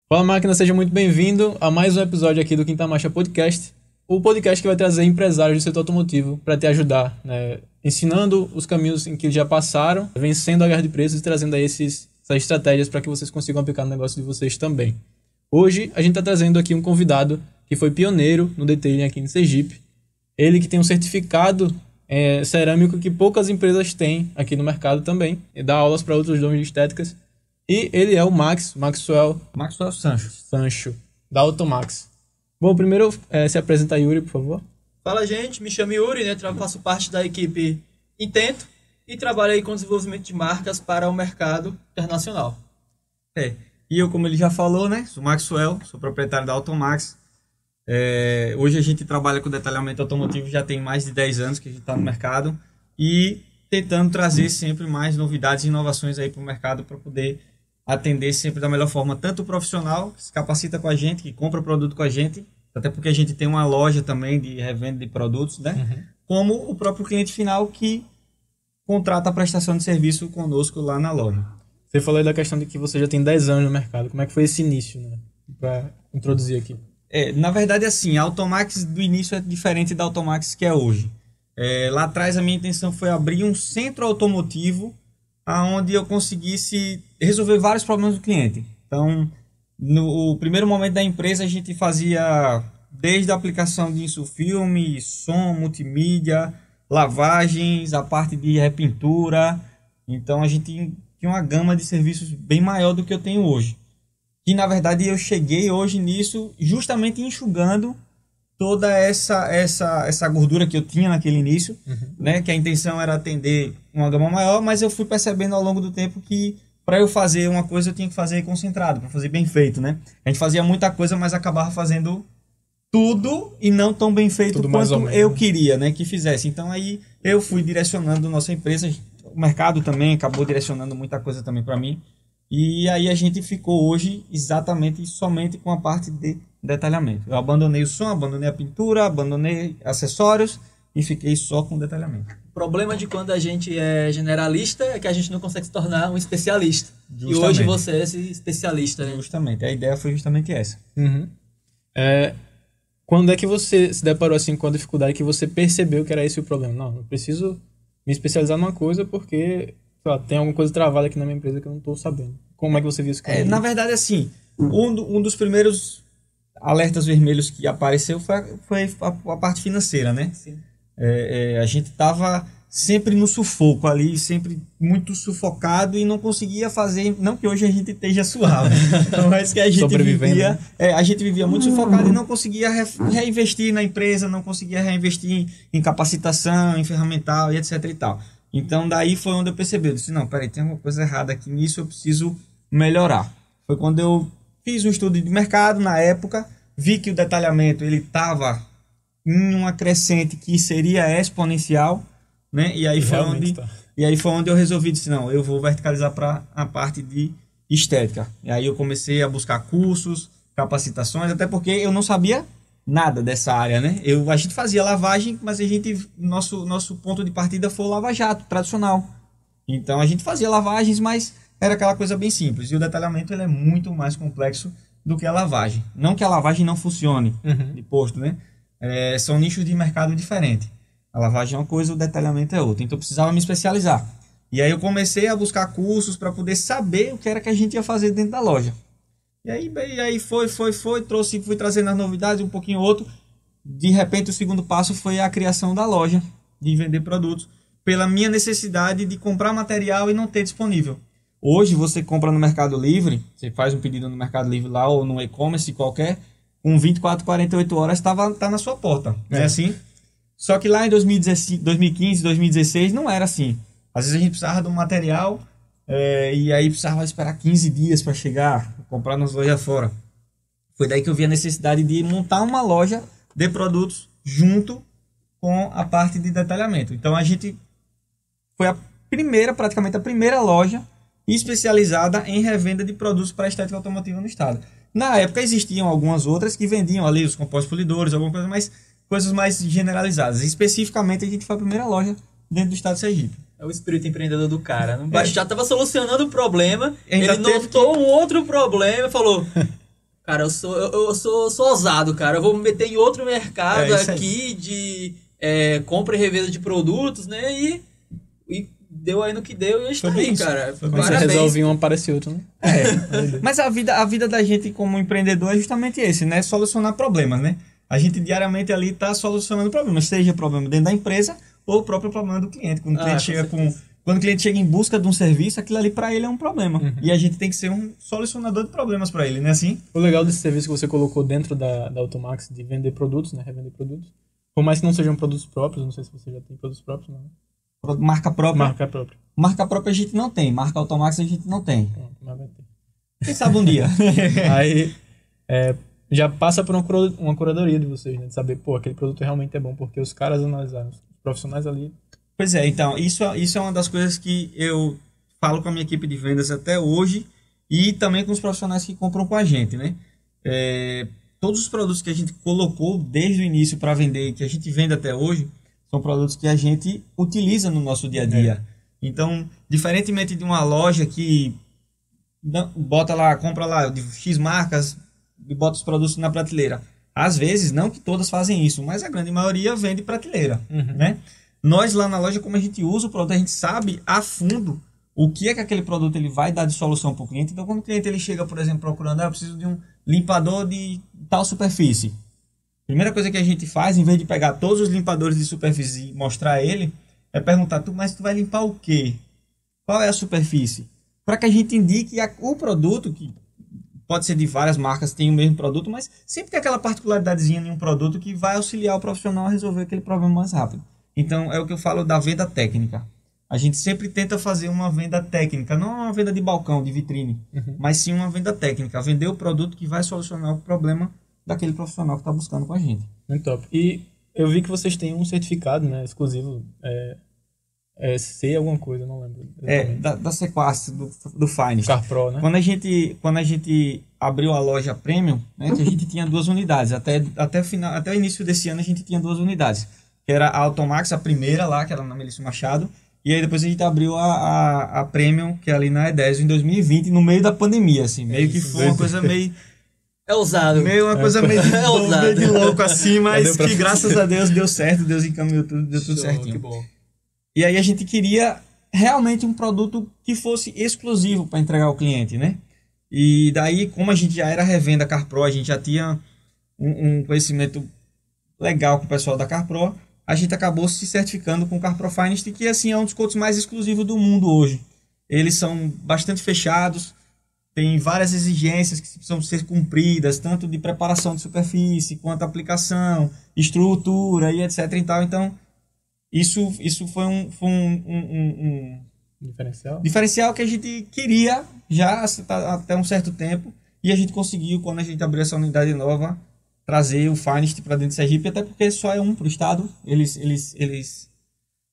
Fala máquina, seja muito bem-vindo a mais um episódio aqui do Quinta Marcha Podcast, o podcast que vai trazer empresários do setor automotivo para te ajudar, né, ensinando os caminhos em que já passaram, vencendo a guerra de preços e trazendo aí essas estratégias para que vocês consigam aplicar no negócio de vocês também. Hoje a gente está trazendo aqui um convidado que foi pioneiro no detailing aqui em Sergipe, ele que tem um certificado cerâmico que poucas empresas têm aqui no mercado também, e dá aulas para outros donos de estéticas. E ele é o Maxwell Sancho, da Automax. Bom, primeiro se apresenta Yuri, por favor. Fala, gente, me chamo Yuri, né? Faço parte da equipe Intento e trabalho aí com desenvolvimento de marcas para o mercado internacional. E eu, como ele já falou, né? Sou Maxwell, sou proprietário da Automax. Hoje a gente trabalha com detalhamento automotivo, já tem mais de 10 anos que a gente está no mercado e tentando trazer sempre mais novidades e inovações aí para o mercado para poder atender sempre da melhor forma, tanto o profissional que se capacita com a gente, que compra produto com a gente, até porque a gente tem uma loja também de revenda de produtos, né? Como o próprio cliente final que contrata a prestação de serviço conosco lá na loja. Você falou aí da questão de que você já tem 10 anos no mercado. Como é que foi esse início, né? Para introduzir aqui. Na verdade, assim, a Automax do início é diferente da Automax que é hoje. Lá atrás a minha intenção foi abrir um centro automotivo onde eu conseguisse resolver vários problemas do cliente. Então, no primeiro momento da empresa, a gente fazia desde a aplicação de insufilme, som, multimídia, lavagens, a parte de repintura. Então, a gente tinha uma gama de serviços bem maior do que eu tenho hoje. E, na verdade, eu cheguei hoje nisso justamente enxugando toda essa gordura que eu tinha naquele início, né? Que a intenção era atender uma gama maior, mas eu fui percebendo ao longo do tempo que para eu fazer uma coisa eu tinha que fazer concentrado, para fazer bem feito, né? A gente fazia muita coisa, mas acabava fazendo tudo e não tão bem feito tudo quanto eu queria, né, que fizesse. Então aí eu fui direcionando nossa empresa, o mercado também acabou direcionando muita coisa também para mim. E aí a gente ficou hoje exatamente somente com a parte de detalhamento. Eu abandonei o som, abandonei a pintura, abandonei acessórios e fiquei só com detalhamento. O problema de quando a gente é generalista é que a gente não consegue se tornar um especialista. Justamente. E hoje você é esse especialista, né? Justamente, a ideia foi justamente essa. Quando é que você se deparou assim com a dificuldade que você percebeu que era esse o problema? Não, eu preciso me especializar numa coisa porque tem alguma coisa travada aqui na minha empresa que eu não estou sabendo. Como é que você viu isso? Na verdade, assim, um dos primeiros alertas vermelhos que apareceu foi a parte financeira, né? Sim. A gente estava sempre no sufoco ali, sempre muito sufocado e não conseguia fazer, não que hoje a gente esteja suave, mas que a gente vivia, a gente vivia muito sufocado e não conseguia reinvestir na empresa, não conseguia reinvestir em capacitação, em ferramental e etc e tal. Então daí foi onde eu percebi, eu disse, não, peraí, tem alguma coisa errada aqui nisso, eu preciso melhorar. Foi quando eu fiz um estudo de mercado na época, vi que o detalhamento ele estava em uma crescente que seria exponencial, né? E aí foi onde eu resolvi, disse, não, eu vou verticalizar para a parte de estética. E aí eu comecei a buscar cursos, capacitações, até porque eu não sabia nada dessa área, né? A gente fazia lavagem, mas nosso ponto de partida foi o lava-jato tradicional. Então a gente fazia lavagens, mas era aquela coisa bem simples. E o detalhamento ele é muito mais complexo do que a lavagem. Não que a lavagem não funcione de posto, né? São nichos de mercado diferentes. A lavagem é uma coisa, o detalhamento é outra. Então eu precisava me especializar. E aí eu comecei a buscar cursos para poder saber o que era que a gente ia fazer dentro da loja. E aí fui trazendo as novidades, um pouquinho outro. De repente o segundo passo foi a criação da loja, de vender produtos, pela minha necessidade de comprar material e não ter disponível. Hoje você compra no Mercado Livre, você faz um pedido no Mercado Livre lá ou no e-commerce qualquer, com 24, 48 horas tá na sua porta, não é assim? Só que lá em 2015, 2016 não era assim. Às vezes a gente precisava de um material e aí precisava esperar 15 dias para chegar, comprar nas lojas fora. Foi daí que eu vi a necessidade de montar uma loja de produtos junto com a parte de detalhamento. Então a gente foi praticamente a primeira loja especializada em revenda de produtos para estética automotiva no estado. Na época existiam algumas outras que vendiam ali os compostos polidores, alguma coisa mais, coisas mais generalizadas. Especificamente a gente foi a primeira loja dentro do estado de Sergipe. É o espírito empreendedor do cara. Já estava solucionando o problema, ele notou um outro problema e falou, Cara, eu sou ousado, cara. Eu vou me meter em outro mercado aqui de compra e revenda de produtos, né? E deu aí no que deu e está aí, cara. Você resolve um, aparece outro, né? Mas a vida da gente como empreendedor é justamente esse, né? Solucionar problemas, né? A gente diariamente ali está solucionando problemas, seja problema dentro da empresa ou o próprio problema do cliente. Quando o cliente chega em busca de um serviço, aquilo ali para ele é um problema. E a gente tem que ser um solucionador de problemas para ele, né? Assim? O legal desse serviço que você colocou dentro da Automax de vender produtos, né? Revender produtos. Por mais que não sejam produtos próprios, não sei se você já tem produtos próprios, não. Marca própria? Marca própria. Marca própria a gente não tem. Marca Automax a gente não tem. Pronto, mas vai ter. Quem sabe um dia. Aí já passa por uma curadoria de vocês, né? De saber, aquele produto realmente é bom, porque os caras analisaram, os profissionais ali. Pois é, então, isso é uma das coisas que eu falo com a minha equipe de vendas até hoje e também com os profissionais que compram com a gente, né? Todos os produtos que a gente colocou desde o início para vender, que a gente vende até hoje, são produtos que a gente utiliza no nosso dia a dia. Então, diferentemente de uma loja que compra lá de X marcas e bota os produtos na prateleira. Às vezes, não que todas fazem isso, mas a grande maioria vende prateleira, né? Nós lá na loja, como a gente usa o produto, a gente sabe a fundo o que é que aquele produto ele vai dar de solução para o cliente. Então, quando o cliente ele chega, por exemplo, procurando, eu preciso de um limpador de tal superfície. Primeira coisa que a gente faz, em vez de pegar todos os limpadores de superfície e mostrar a ele, é perguntar, mas tu vai limpar o quê? Qual é a superfície? Para que a gente indique o produto, que pode ser de várias marcas, tem o mesmo produto, mas sempre tem aquela particularidadezinha em um produto que vai auxiliar o profissional a resolver aquele problema mais rápido. Então, é o que eu falo da venda técnica. A gente sempre tenta fazer uma venda técnica, não uma venda de balcão, de vitrine, mas sim uma venda técnica. Vender o produto que vai solucionar o problema daquele profissional que está buscando com a gente. Muito top. E eu vi que vocês têm um certificado, né, exclusivo, C alguma coisa, não lembro. Da Sequast, do Finest. CarPro, né? Quando a gente abriu a loja Premium, né, que a gente tinha 2 unidades. Até o início desse ano a gente tinha 2 unidades. Que era a Automax, a primeira lá, que era na Melício Machado. E aí depois a gente abriu a Premium, que é ali na E10, em 2020, no meio da pandemia, assim. Meio que foi uma coisa meio... É ousado. Meio de louco assim, mas que graças a Deus deu certo, Deus encaminhou tudo, deu tudo certinho. Que bom. E aí a gente queria realmente um produto que fosse exclusivo para entregar ao cliente, né? E daí, como a gente já era revenda CarPro, a gente já tinha um conhecimento legal com o pessoal da CarPro, a gente acabou se certificando com o CarPro Finest, que assim é um dos cotos mais exclusivos do mundo hoje. Eles são bastante fechados, tem várias exigências que precisam ser cumpridas, tanto de preparação de superfície, quanto aplicação, estrutura e etc. Então, isso foi um diferencial que a gente queria já até um certo tempo, e a gente conseguiu, quando a gente abriu essa unidade nova, trazer o Finest para dentro de Sergipe, até porque só é um para o estado, eles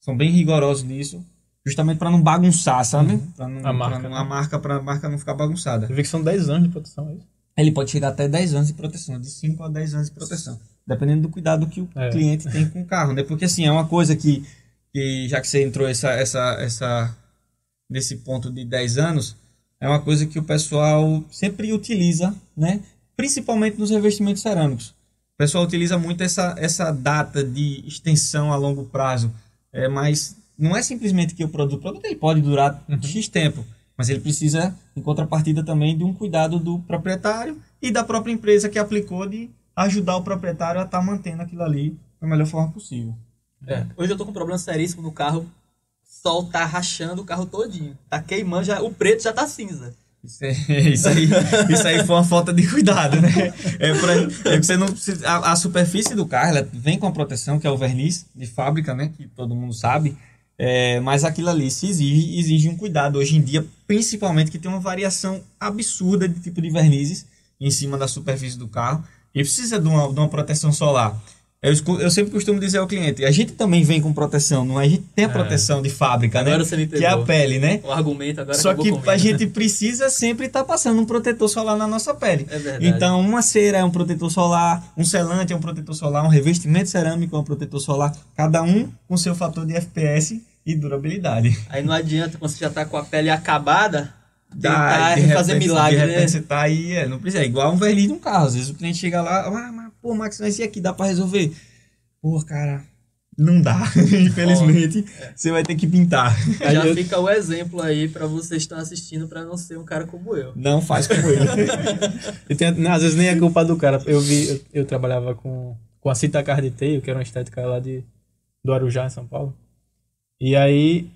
são bem rigorosos nisso. Justamente para não bagunçar, sabe? Para a marca não ficar bagunçada. Eu vi que são 10 anos de proteção, é isso? Ele pode chegar até 10 anos de proteção, de 5 a 10 anos de proteção. Dependendo do cuidado que o cliente tem com o carro, né? Porque assim, é uma coisa que já que você entrou nesse ponto de 10 anos, é uma coisa que o pessoal sempre utiliza, né? Principalmente nos revestimentos cerâmicos. O pessoal utiliza muito essa data de extensão a longo prazo, mas... Não é simplesmente que o produto ele pode durar X tempo, mas ele precisa, em contrapartida também, de um cuidado do proprietário e da própria empresa que aplicou de ajudar o proprietário a estar mantendo aquilo ali da melhor forma possível. Hoje eu tô com um problema seríssimo no carro, o sol tá rachando o carro todinho, tá queimando, o preto já tá cinza. Isso aí foi uma falta de cuidado, né? Você não precisa, a superfície do carro ela vem com a proteção, que é o verniz de fábrica, né? Que todo mundo sabe. Mas aquilo ali se exige um cuidado hoje em dia, principalmente que tem uma variação absurda de tipo de vernizes em cima da superfície do carro e precisa de uma proteção solar. Eu sempre costumo dizer ao cliente, a gente também vem com proteção, não é? A gente tem a proteção de fábrica, agora, né? Você me pegou. Que é a pele, né? O argumento agora. Só que a gente precisa sempre estar passando um protetor solar na nossa pele. É verdade. Então, uma cera é um protetor solar, um selante é um protetor solar, um revestimento cerâmico é um protetor solar, cada um com seu fator de FPS e durabilidade. Aí não adianta, quando você já está com a pele acabada, tentar fazer milagre, de repente né? você tá aí, não precisa. É igual um verniz de um carro. Às vezes o cliente chega lá, mas, pô, Max, mas e aqui? Dá pra resolver? Pô, cara, não dá. Infelizmente, você vai ter que pintar. Já fica o exemplo aí pra vocês que estão assistindo pra não ser um cara como eu. Não faz como ele. Às vezes nem é culpa do cara. Eu trabalhava com a Cita Car Detail, que era uma estética lá do Arujá, em São Paulo. E aí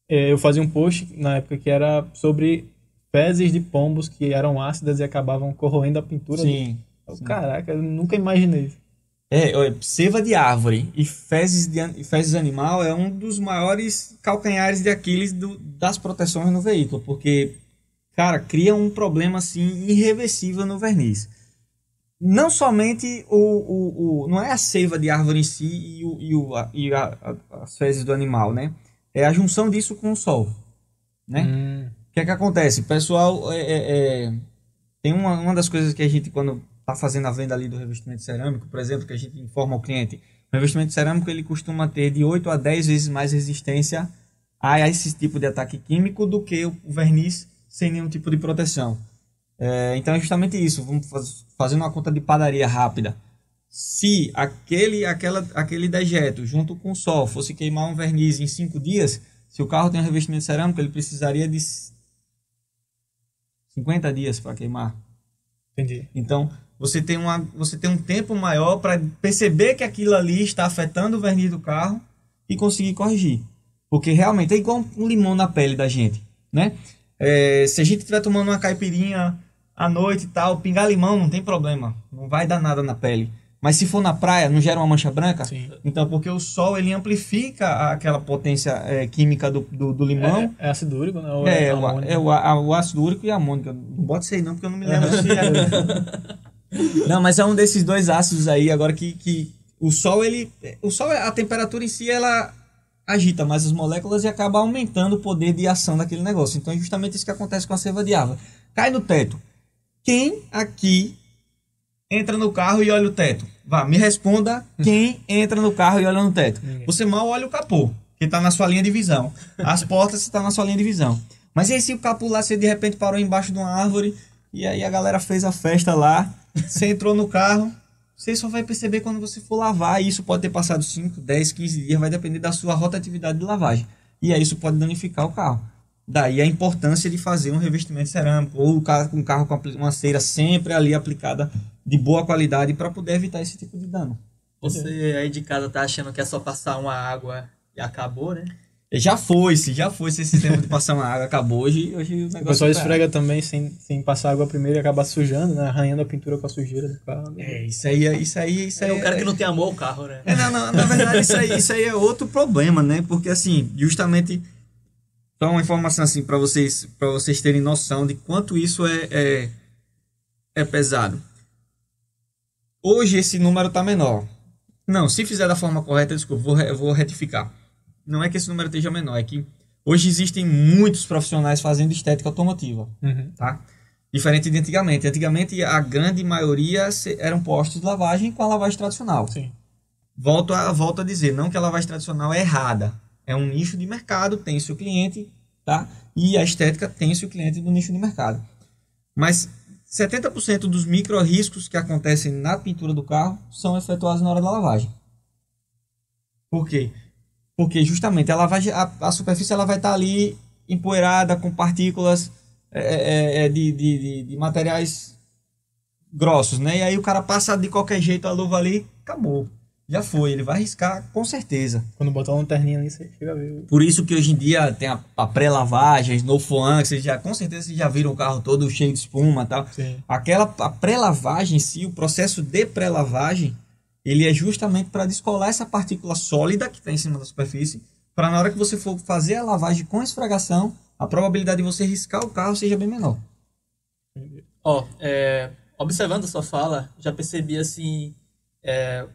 eu fazia um post na época que era sobre fezes de pombos que eram ácidas e acabavam corroendo a pintura. Sim. Caraca, eu nunca imaginei isso. Seiva de árvore e fezes de animal é um dos maiores calcanhares de Aquiles das proteções no veículo, porque, cara, cria um problema assim irreversível no verniz. Não somente não é a seiva de árvore em si e as fezes do animal, né? É a junção disso com o sol, né? O que é que acontece? O pessoal, tem uma das coisas que a gente, quando está fazendo a venda ali do revestimento cerâmico, por exemplo, que a gente informa ao cliente, o revestimento cerâmico ele costuma ter de 8 a 10 vezes mais resistência a esse tipo de ataque químico do que o verniz sem nenhum tipo de proteção. Então é justamente isso. Vamos fazendo uma conta de padaria rápida. Se aquele dejeto junto com o sol fosse queimar um verniz em 5 dias, se o carro tem um revestimento cerâmico, ele precisaria de 50 dias para queimar. Entendi. Então você tem um tempo maior para perceber que aquilo ali está afetando o verniz do carro e conseguir corrigir. Porque realmente é igual um limão na pele da gente, né? Se a gente estiver tomando uma caipirinha à noite e tal, pingar limão não tem problema, não vai dar nada na pele. Mas se for na praia, não gera uma mancha branca? Sim. Então, porque o sol ele amplifica aquela potência química do limão. É ácido úrico, né? Ou o ácido úrico e a amônica. Não bota isso aí não, porque eu não me lembro se Não, mas é um desses dois ácidos aí, agora que o sol, a temperatura em si, ela agita mais as moléculas e acaba aumentando o poder de ação daquele negócio. Então é justamente isso que acontece com a seiva de árvore. Cai no teto. Quem aqui entra no carro e olha o teto? Vá, me responda quem entra no carro e olha no teto. Você mal olha o capô, que está na sua linha de visão. As portas estão na sua linha de visão. Mas e aí se o capô lá, você de repente parou embaixo de uma árvore e aí a galera fez a festa lá, você entrou no carro, você só vai perceber quando você for lavar, e isso pode ter passado 5, 10, 15 dias, vai depender da sua rotatividade de lavagem. E aí isso pode danificar o carro. Daí a importância de fazer um revestimento cerâmico, ou um carro com uma cera sempre ali aplicada de boa qualidade para poder evitar esse tipo de dano. Você aí de casa tá achando que é só passar uma água e acabou, né? Já foi esse tempo de passar uma água, acabou. Hoje o negócio... O pessoal esfrega também sem passar água primeiro e acaba sujando, né? Arranhando a pintura com a sujeira do carro. Isso aí é o cara que não tem amor ao carro, né? Na verdade, isso aí é outro problema, né? Porque, assim, justamente... Só uma informação, assim, para vocês terem noção de quanto isso é pesado. Hoje esse número tá menor. Não, se fizer da forma correta, desculpa, eu vou retificar. Não é que esse número esteja menor, é que hoje existem muitos profissionais fazendo estética automotiva, tá? Diferente de antigamente. Antigamente, a grande maioria eram postos de lavagem com a lavagem tradicional. Sim. Volto a dizer, não que a lavagem tradicional é errada. É um nicho de mercado, tem seu cliente, tá? E a estética tem seu cliente do nicho de mercado. Mas 70% dos micro-riscos que acontecem na pintura do carro são efetuados na hora da lavagem. Por quê? Porque justamente a lavagem, a superfície ela vai estar ali empoeirada com partículas de materiais grossos, né? E aí o cara passa de qualquer jeito a luva ali, acabou. Já foi, ele vai riscar com certeza. Quando botar uma lanterninha ali, você chega a ver. Por isso que hoje em dia tem a pré-lavagem, no foam, que com certeza vocês já viram o carro todo cheio de espuma e tal. Sim. A pré-lavagem em si, o processo de pré-lavagem, ele é justamente para descolar essa partícula sólida que está em cima da superfície, para na hora que você for fazer a lavagem com esfregação, a probabilidade de você riscar o carro seja bem menor. Observando a sua fala, já percebi assim...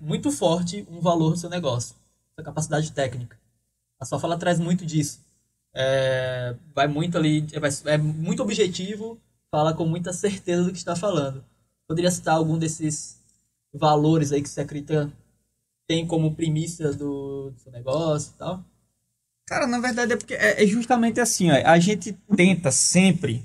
muito forte um valor do seu negócio, sua capacidade técnica. A sua fala traz muito disso. Vai muito ali, é muito objetivo, fala com muita certeza do que está falando. Poderia citar algum desses valores aí que você acredita tem como primícia do seu negócio e tal? Cara, na verdade é porque é justamente assim, ó, a gente tenta sempre,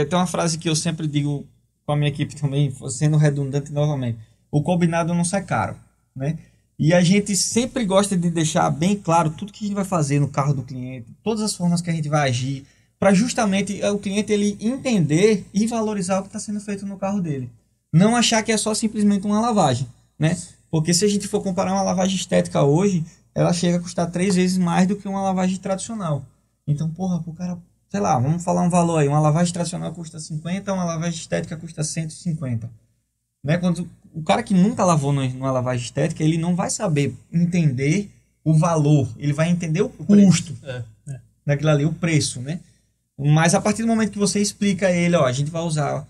tem uma frase que eu sempre digo com a minha equipe também, sendo redundante novamente, o combinado não sai caro, né? E a gente sempre gosta de deixar bem claro tudo que a gente vai fazer no carro do cliente, todas as formas que a gente vai agir, para justamente o cliente ele entender e valorizar o que está sendo feito no carro dele. Não achar que é só simplesmente uma lavagem, né? Porque se a gente for comparar uma lavagem estética hoje, ela chega a custar 3 vezes mais do que uma lavagem tradicional. Então, porra, pro cara, sei lá, vamos falar um valor aí, uma lavagem tradicional custa 50, uma lavagem estética custa 150. Né? Quando o cara que nunca lavou numa lavagem estética, ele não vai saber entender o valor, ele vai entender o custo daquilo ali, o preço, né? Mas a partir do momento que você explica a ele, ó, a gente vai usar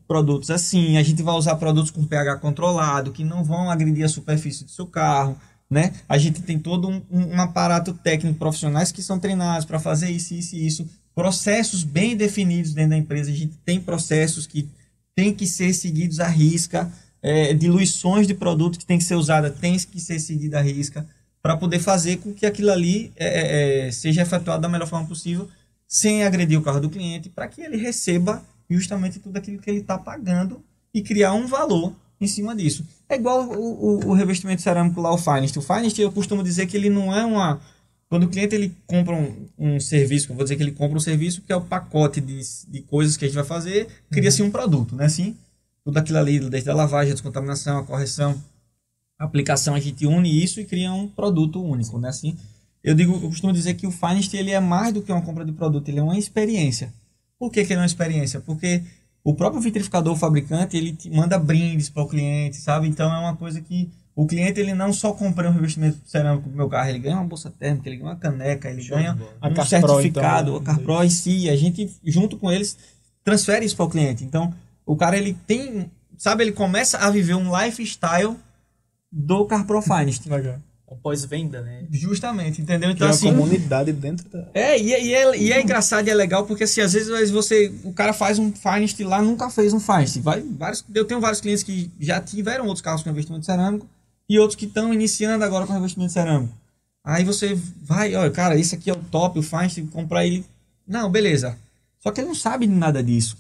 produtos assim, a gente vai usar produtos com pH controlado, que não vão agredir a superfície do seu carro, né? A gente tem todo um aparato técnico profissionais que são treinados para fazer isso, isso e isso. Processos bem definidos dentro da empresa. A gente tem processos que tem que ser seguidos à risca, diluições de produto que tem que ser usada, tem que ser seguida à risca, para poder fazer com que aquilo ali seja efetuado da melhor forma possível, sem agredir o carro do cliente, para que ele receba justamente tudo aquilo que ele está pagando e criar um valor em cima disso. É igual o revestimento cerâmico lá, o Finest. O Finest, eu costumo dizer que ele não é uma... Quando o cliente ele compra um serviço, eu vou dizer que ele compra um serviço que é o pacote de coisas que a gente vai fazer, cria-se um produto, né? Assim, tudo aquilo ali, desde a lavagem, a descontaminação, a correção, a aplicação, a gente une isso e cria um produto único, né? Assim, eu costumo dizer que o Finest ele é mais do que uma compra de produto, ele é uma experiência. Por que ele é uma experiência? Porque o próprio vitrificador, o fabricante, ele manda brindes para o cliente, sabe? Então é uma coisa que o cliente ele não só compra um revestimento cerâmico do meu carro, ele ganha uma bolsa térmica, ele ganha uma caneca, ele ganha um certificado, a CarPro em si, a gente junto com eles transfere isso para o cliente. Então o cara ele tem, sabe, ele começa a viver um lifestyle do CarPro Finest. Legal. Pós-venda, né? Justamente, entendeu? Então, uma assim, comunidade dentro da... E é engraçado e é legal porque assim, às vezes o cara faz um Finest lá, nunca fez um Finest. Eu tenho vários clientes que já tiveram outros carros com revestimento cerâmico e outros que estão iniciando agora com revestimento cerâmico. Aí você vai, olha, cara, isso aqui é o top, o Finest, comprar ele. Não, beleza. Só que ele não sabe de nada disso.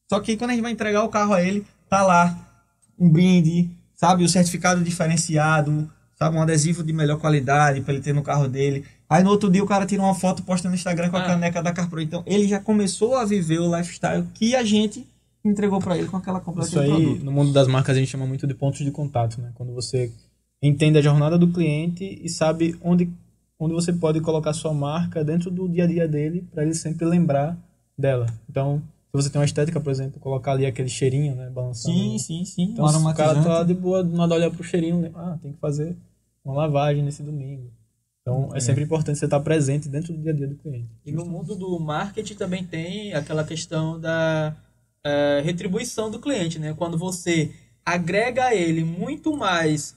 Só que quando a gente vai entregar o carro a ele, tá lá um brinde, sabe, o certificado diferenciado, sabe, um adesivo de melhor qualidade para ele ter no carro dele. Aí no outro dia o cara tira uma foto, posta no Instagram com a caneca da CarPro. Então ele já começou a viver o lifestyle que a gente entregou para ele com aquela compra Isso aí, produto. No mundo das marcas, a gente chama muito de pontos de contato, né? Quando você entende a jornada do cliente e sabe onde você pode colocar sua marca dentro do dia a dia dele para ele sempre lembrar dela. Então, se você tem uma estética, por exemplo, colocar ali aquele cheirinho, né, balançando. Sim. Então, o cara tá lá de boa, nada olhar pro cheirinho, né? Tem que fazer uma lavagem nesse domingo. Então, é sempre importante você estar presente dentro do dia a dia do cliente. E no mundo do marketing também tem aquela questão da retribuição do cliente, né? Quando você agrega a ele muito mais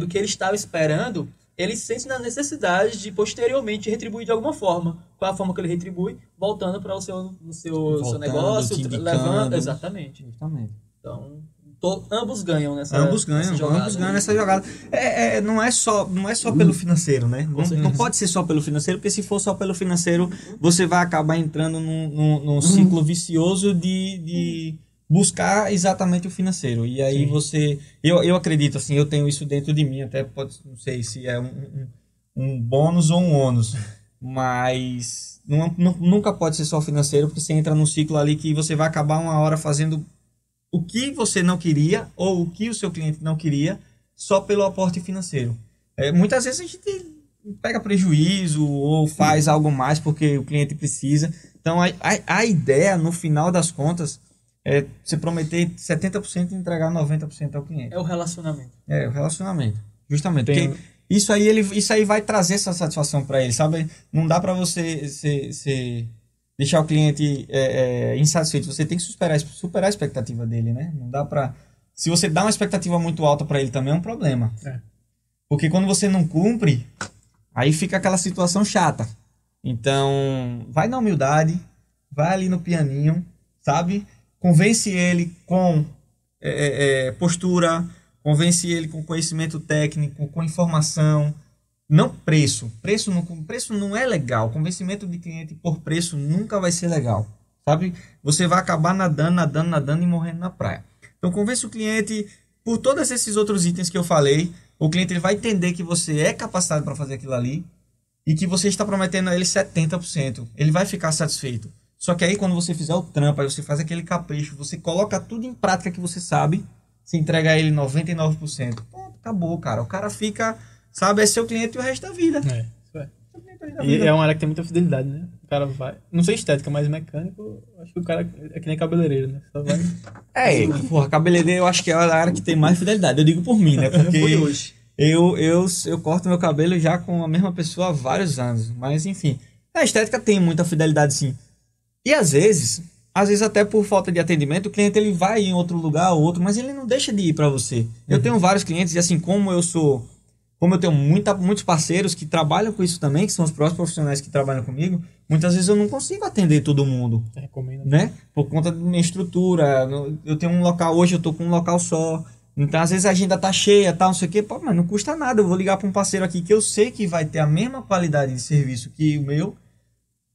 do que ele estava esperando, ele sente na necessidade de posteriormente retribuir de alguma forma. Qual é a forma que ele retribui? Voltando para o seu negócio, levando. Exatamente. Justamente. Então, ambos ganham nessa jogada. Não é só pelo financeiro, né? Não pode ser só pelo financeiro, porque se for só pelo financeiro, você vai acabar entrando num ciclo vicioso de buscar exatamente o financeiro. E aí eu acredito, assim, eu tenho isso dentro de mim, até não sei se é um bônus ou um ônus, mas nunca pode ser só financeiro, porque você entra num ciclo ali que você vai acabar uma hora fazendo o que você não queria ou o que o seu cliente não queria só pelo aporte financeiro. Muitas vezes a gente pega prejuízo ou faz algo mais porque o cliente precisa. Então a ideia, no final das contas, é você prometer 70% e entregar 90% ao cliente. É o relacionamento. O relacionamento. Justamente. Porque isso aí vai trazer essa satisfação para ele, sabe? Não dá para você deixar o cliente insatisfeito. Você tem que superar a expectativa dele, né? Não dá para... Se você dá uma expectativa muito alta para ele também é um problema. Porque quando você não cumpre, aí fica aquela situação chata. Então, vai na humildade, vai ali no pianinho, sabe? Convence ele com postura, convence ele com conhecimento técnico, com informação, Não preço. Preço não é legal. Convencimento de cliente por preço nunca vai ser legal. Sabe? Você vai acabar nadando e morrendo na praia. Então, convence o cliente por todos esses outros itens que eu falei. O cliente ele vai entender que você é capacitado para fazer aquilo ali e que você está prometendo a ele 70%. Ele vai ficar satisfeito. Só que aí, quando você fizer o trampo, aí você faz aquele capricho, você coloca tudo em prática que você sabe, você entrega a ele 99%. Pronto, acabou, cara. O cara fica, sabe, é seu cliente o resto da vida. Isso é. E é uma área que tem muita fidelidade, né? O cara vai... Não sei estética, mas mecânico, acho que o cara é que nem cabeleireiro, né? Só vai... Porra, cabeleireiro eu acho que é a área que tem mais fidelidade. Eu digo por mim, né? Porque hoje. Eu corto meu cabelo já com a mesma pessoa há vários anos. Mas, enfim, a estética tem muita fidelidade, sim. E às vezes até por falta de atendimento, o cliente ele vai em outro lugar ou outro, mas ele não deixa de ir para você. Eu tenho vários clientes e assim, como eu tenho muitos parceiros que trabalham com isso também, que são os próprios profissionais que trabalham comigo, muitas vezes eu não consigo atender todo mundo. Recomendo. Né? Por conta da minha estrutura. Eu tenho um local hoje, eu tô com um local só. Então, às vezes a agenda tá cheia, tal, não sei o quê. Pô, mas não custa nada. Eu vou ligar para um parceiro aqui que eu sei que vai ter a mesma qualidade de serviço que o meu.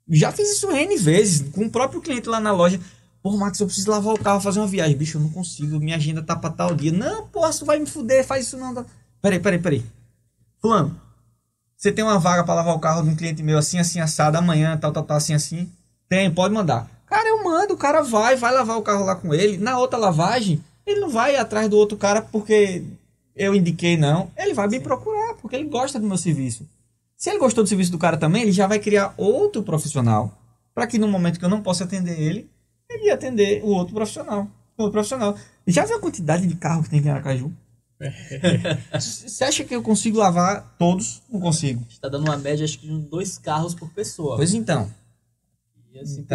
Já fiz isso N vezes, com o próprio cliente lá na loja. Pô, Max, eu preciso lavar o carro, fazer uma viagem. Bicho, eu não consigo, minha agenda tá pra tal dia. Não, pô, você vai me fuder, faz isso não. Peraí. Fulano, você tem uma vaga pra lavar o carro de um cliente meu assim, assado, amanhã, tal, assim? Tem, pode mandar. Cara, eu mando, o cara vai lavar o carro lá com ele. Na outra lavagem, ele não vai atrás do outro cara porque eu indiquei, não. Ele vai me procurar, porque ele gosta do meu serviço. Se ele gostou do serviço do cara também, ele já vai criar outro profissional para que no momento que eu não possa atender ele ia atender o outro profissional. Já viu a quantidade de carro que tem aqui em Aracaju? Você acha que eu consigo lavar todos? Não consigo. Está dando uma média, acho que de 2 carros por pessoa. Pois então. E assim,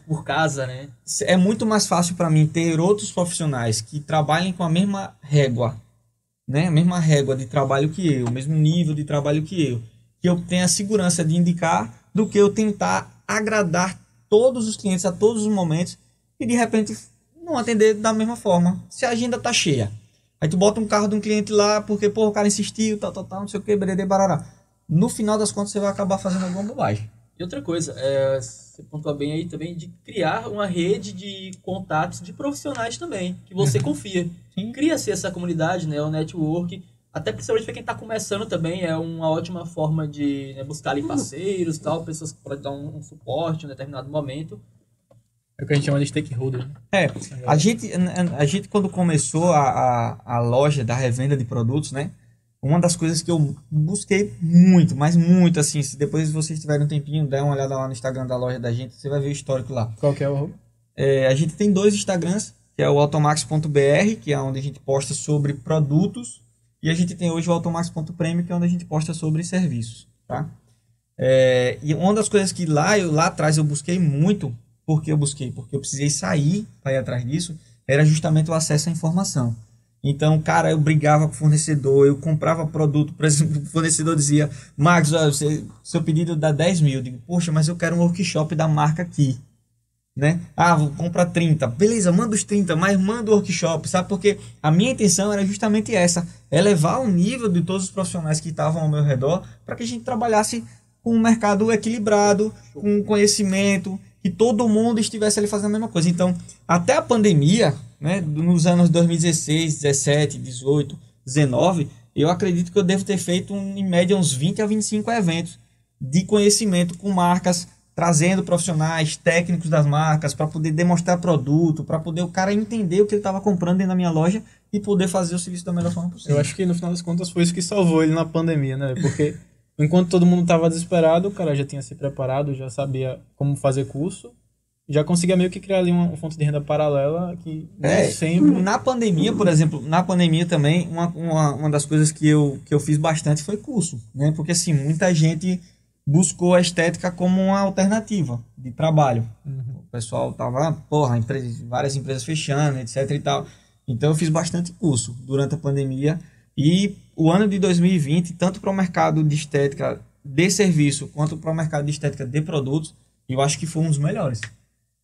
por casa, né? É muito mais fácil para mim ter outros profissionais que trabalhem com a mesma régua, né? A mesma régua de trabalho que eu, o mesmo nível de trabalho que eu tenha a segurança de indicar, do que eu tentar agradar todos os clientes a todos os momentos e de repente não atender da mesma forma. Se a agenda tá cheia, aí tu bota um carro de um cliente lá porque, pô, o cara insistiu, tal, não sei o que, berede, barará. No final das contas você vai acabar fazendo alguma bobagem. E outra coisa, você pontua bem aí também, de criar uma rede de contatos de profissionais também, que você confia. Cria-se essa comunidade, né, o network. Até principalmente para quem está começando também, é uma ótima forma de buscar ali parceiros, tal, pessoas que podem dar um suporte em um determinado momento. É o que a gente chama de stakeholder. A gente quando começou a loja da revenda de produtos, né? Uma das coisas que eu busquei muito, mas muito, assim, se depois vocês tiverem um tempinho, der uma olhada lá no Instagram da loja da gente, você vai ver o histórico lá. Qual que é o arroba? A gente tem 2 Instagrams, que é o automax.br, que é onde a gente posta sobre produtos, e a gente tem hoje o automax.premium, que é onde a gente posta sobre serviços, tá? E uma das coisas que lá atrás eu busquei muito, porque eu precisei sair para ir atrás disso, era justamente o acesso à informação. Então, cara, eu brigava com o fornecedor, eu comprava produto, por exemplo, o fornecedor dizia, Max, seu pedido dá 10 mil. Eu digo, poxa, mas eu quero um workshop da marca aqui. Né? Vou comprar 30. Beleza, manda os 30, mas manda o workshop, sabe? Porque a minha intenção era justamente essa, elevar o nível de todos os profissionais que estavam ao meu redor para que a gente trabalhasse com um mercado equilibrado, com conhecimento, que todo mundo estivesse ali fazendo a mesma coisa. Então, até a pandemia, né, nos anos 2016, 17, 18, 19, eu acredito que eu devo ter feito em média uns 20 a 25 eventos de conhecimento com marcas, trazendo profissionais, técnicos das marcas para poder demonstrar produto, para poder o cara entender o que ele estava comprando dentro da minha loja e poder fazer o serviço da melhor forma possível. Eu acho que no final das contas foi isso que salvou ele na pandemia, né? Porque enquanto todo mundo estava desesperado, o cara já tinha se preparado, já sabia como fazer curso, já conseguia meio que criar ali uma fonte de renda paralela que sempre... Na pandemia, por exemplo, também, uma das coisas que eu fiz bastante foi curso, né? Porque assim, muita gente buscou a estética como uma alternativa de trabalho. O pessoal tava, várias empresas fechando, etc e tal. Então eu fiz bastante curso durante a pandemia e o ano de 2020, tanto para o mercado de estética de serviço quanto para o mercado de estética de produtos, eu acho que foi um dos melhores.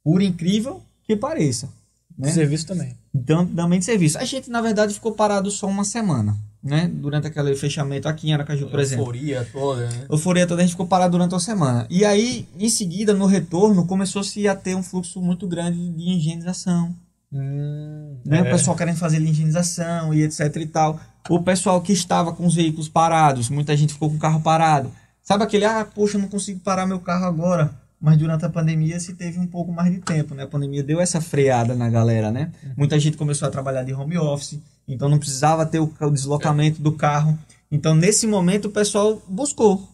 Por incrível que pareça. Né? De serviço também. Então, também de serviço. A gente, na verdade, ficou parado só uma semana. né? Durante aquele fechamento aqui em Aracaju, por exemplo. Euforia toda, né? Euforia toda, a gente ficou parado durante uma semana. E aí, em seguida, no retorno, começou-se a ter um fluxo muito grande de higienização. Né? O pessoal querendo fazer higienização e etc e tal. O pessoal que estava com os veículos parados, muita gente ficou com o carro parado. Sabe aquele, poxa, eu não consigo parar meu carro agora. Mas durante a pandemia se teve um pouco mais de tempo, né? A pandemia deu essa freada na galera, né? Muita gente começou a trabalhar de home office, então não precisava ter o deslocamento do carro. Então, nesse momento, o pessoal buscou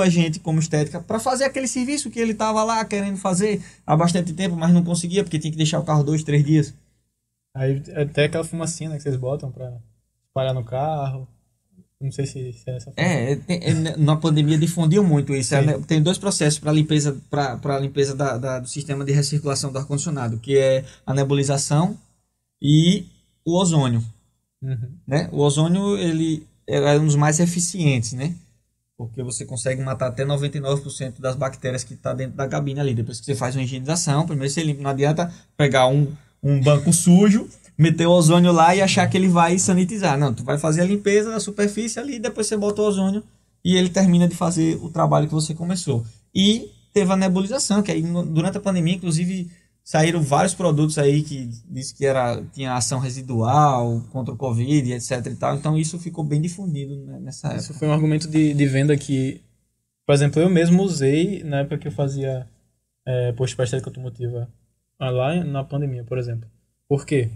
a gente como estética para fazer aquele serviço que ele estava lá querendo fazer há bastante tempo, mas não conseguia, porque tinha que deixar o carro 2, 3 dias. Aí até aquela fumacinha, né, que vocês botam para espalhar no carro. Não sei se é essa forma. Na pandemia difundiu muito isso. Tem 2 processos para limpeza, limpeza do sistema de recirculação do ar-condicionado, que é a nebulização e o ozônio. Né? O ozônio ele é um dos mais eficientes, né? Porque você consegue matar até 99% das bactérias que está dentro da cabine ali. Depois que você faz uma higienização, primeiro você limpa, não adianta pegar um banco sujo, meter o ozônio lá e achar que ele vai sanitizar. Não, tu vai fazer a limpeza da superfície ali, depois você bota o ozônio e ele termina de fazer o trabalho que você começou. E teve a nebulização, que aí durante a pandemia, inclusive, saíram vários produtos aí que disse que tinha ação residual contra o Covid, etc e tal. Então isso ficou bem difundido, né, nessa época. Isso foi um argumento de venda que, por exemplo, eu mesmo usei na época que eu fazia post para estética automotiva lá na pandemia, por exemplo. Por quê?